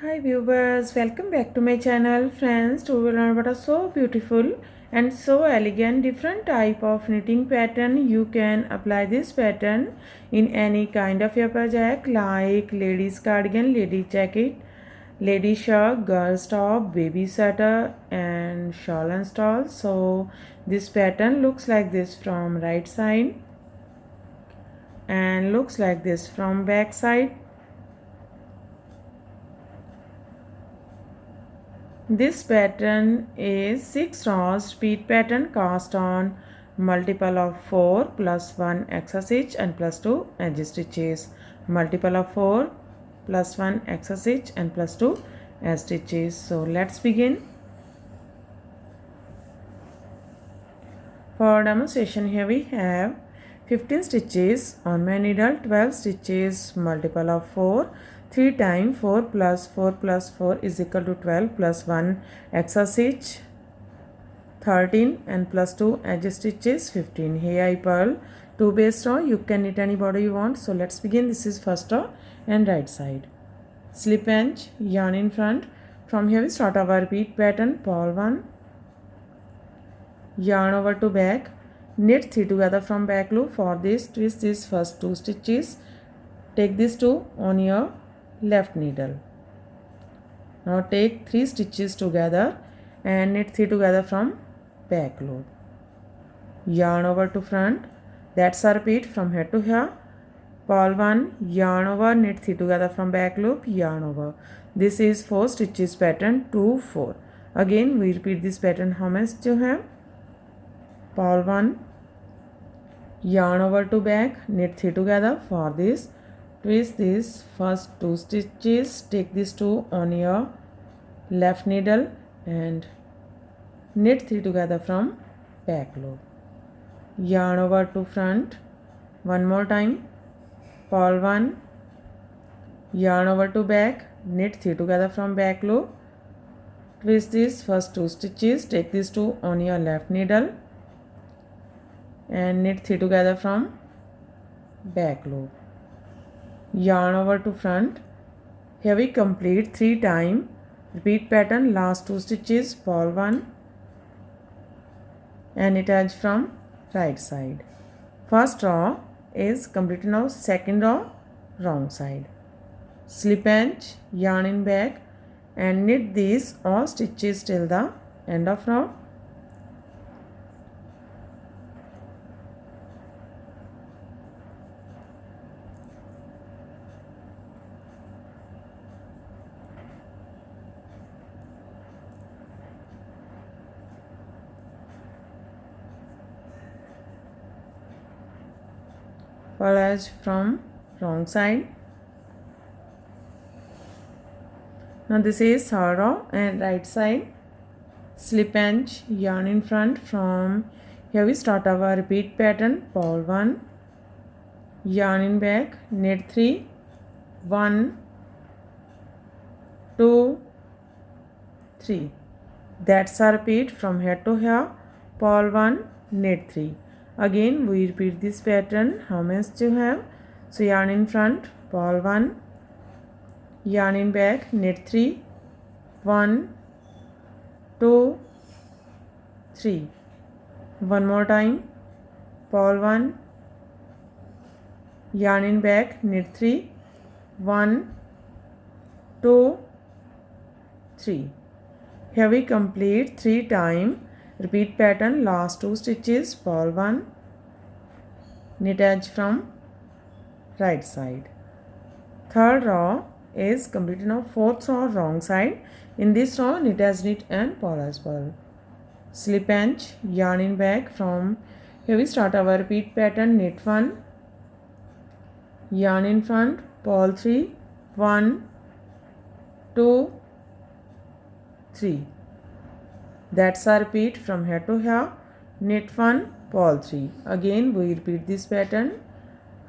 Hi viewers, welcome back to my channel. Friends, today we will learn about a so beautiful and so elegant different type of knitting pattern. You can apply this pattern in any kind of your project like ladies cardigan, lady jacket, lady shirt, girls top, baby sweater and shawl and stall. So this pattern looks like this from right side and looks like this from back side. This pattern is 6 rows repeat pattern cast on multiple of 4 plus 1 extra stitch and plus 2 edge stitches. Multiple of 4 plus 1 extra stitch and plus 2 edge stitches. So let's begin. For demonstration here we have 15 stitches on my needle, 12 stitches multiple of 4, 3 times 4 plus 4 plus 4 is equal to 12 plus 1 extra stitch 13 and plus 2 edge stitches 15. Here I purl 2 base row. You can knit any border you want. So let's begin. This is first row and right side. Slip edge, yarn in front. From here we start our repeat pattern. Purl 1, yarn over to back, knit 3 together from back loop. For this, twist these first 2 stitches, take these 2 on your left needle. Now take 3 stitches together and knit 3 together from back loop. Yarn over to front, that's a repeat from here to here. Purl 1, yarn over, knit 3 together from back loop, yarn over. This is 4 stitches pattern 2, 4. Again we repeat this pattern. How much you have? Purl 1, yarn over to back, knit 3 together. For this, twist these first 2 stitches, take these 2 on your left needle and knit 3 together from back loop. Yarn over to front, one more time. Purl 1, yarn over to back, knit 3 together from back loop. Twist these first 2 stitches, take these 2 on your left needle and knit 3 together from back loop. Yarn over to front. Here we complete 3 times repeat pattern. Last 2 stitches, purl 1 and knit edge from right side. First row is completed. Now second row wrong side. Slip edge, yarn in back and knit these all stitches till the end of row. Purl edge from wrong side. Now this is third row and right side. Slip edge, yarn in front. From here we start our repeat pattern. Purl 1, yarn in back, knit 3, 1, 2, 3. That's a repeat from here to here. Purl 1, knit 3. Again we repeat this pattern. How much you have? So yarn in front, purl 1, yarn in back, knit 3, 1, 2, 3. One more time. Purl 1, yarn in back, knit 3, 1, 2, 3. Here we complete 3 times repeat pattern. Last 2 stitches, purl 1, knit edge from right side. Third row is completed. Now fourth row wrong side. In this row knit as knit and purl as purl. Slip edge, yarn in back. From here we start our repeat pattern. Knit 1, yarn in front, purl 3, 1, 2, 3. That's a repeat from here to here. Knit 1, purl 3. Again we repeat this pattern.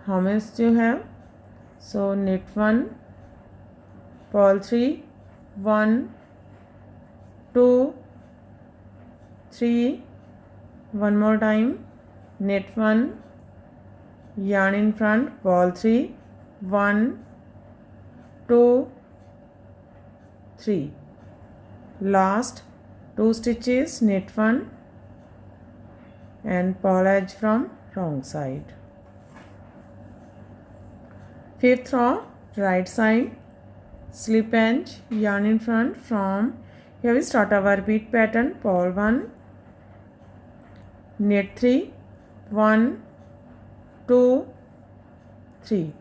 How much you have? So knit 1, purl 3, 1, 2, 3. One more time. Knit 1, yarn in front, purl 3, 1, 2, 3. Last 2 stitches, knit 1 and purl edge from wrong side. 5th row, right side, slip edge, yarn in front. From here we start our repeat pattern. Purl 1, knit 3, 1, 2, 3.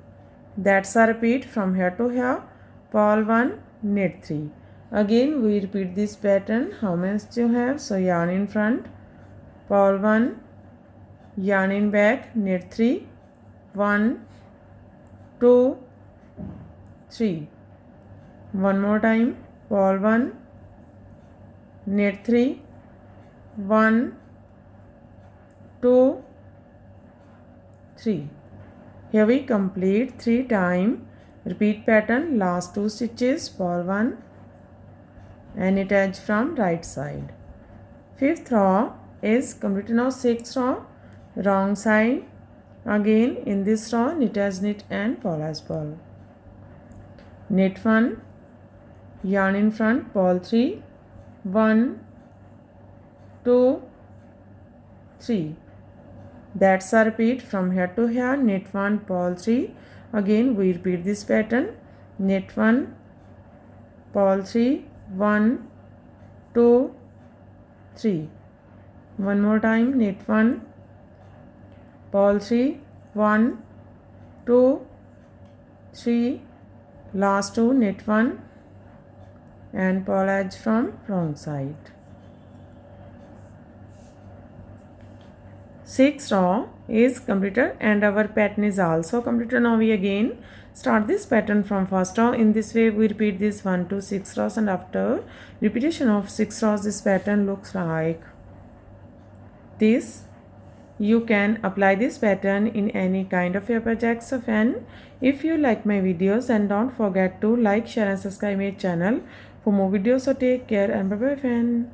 That's a repeat from here to here. Purl 1, knit 3. Again we repeat this pattern. How many stitches you have? So yarn in front, purl 1, yarn in back, knit 3, 1, 2, 3. One more time. Purl 1, knit 3, 1, 2, 3. Here we complete 3 times. Repeat pattern. Last 2 stitches, purl 1 and knit edge from right side. 5th row is completed. Now 6th row, wrong side. Again in this row, knit edge, knit and purl edge, purl. Knit 1, yarn in front, purl 3, 1, 2, 3. That's a repeat from here to here. Knit 1, purl 3. Again we repeat this pattern. Knit 1, purl 3, 1, 2, 3. One more time. Knit 1, purl 3, 1, 2, 3. Last 2, knit 1 and purl edge from wrong side. 6th row is completed and our pattern is also completed. Now we again start this pattern from 1st row. In this way we repeat this 1 to 6 rows, and after repetition of 6 rows this pattern looks like this. You can apply this pattern in any kind of your projects of N. If you like my videos, and don't forget to like, share and subscribe my channel for more videos. So take care and bye bye fan.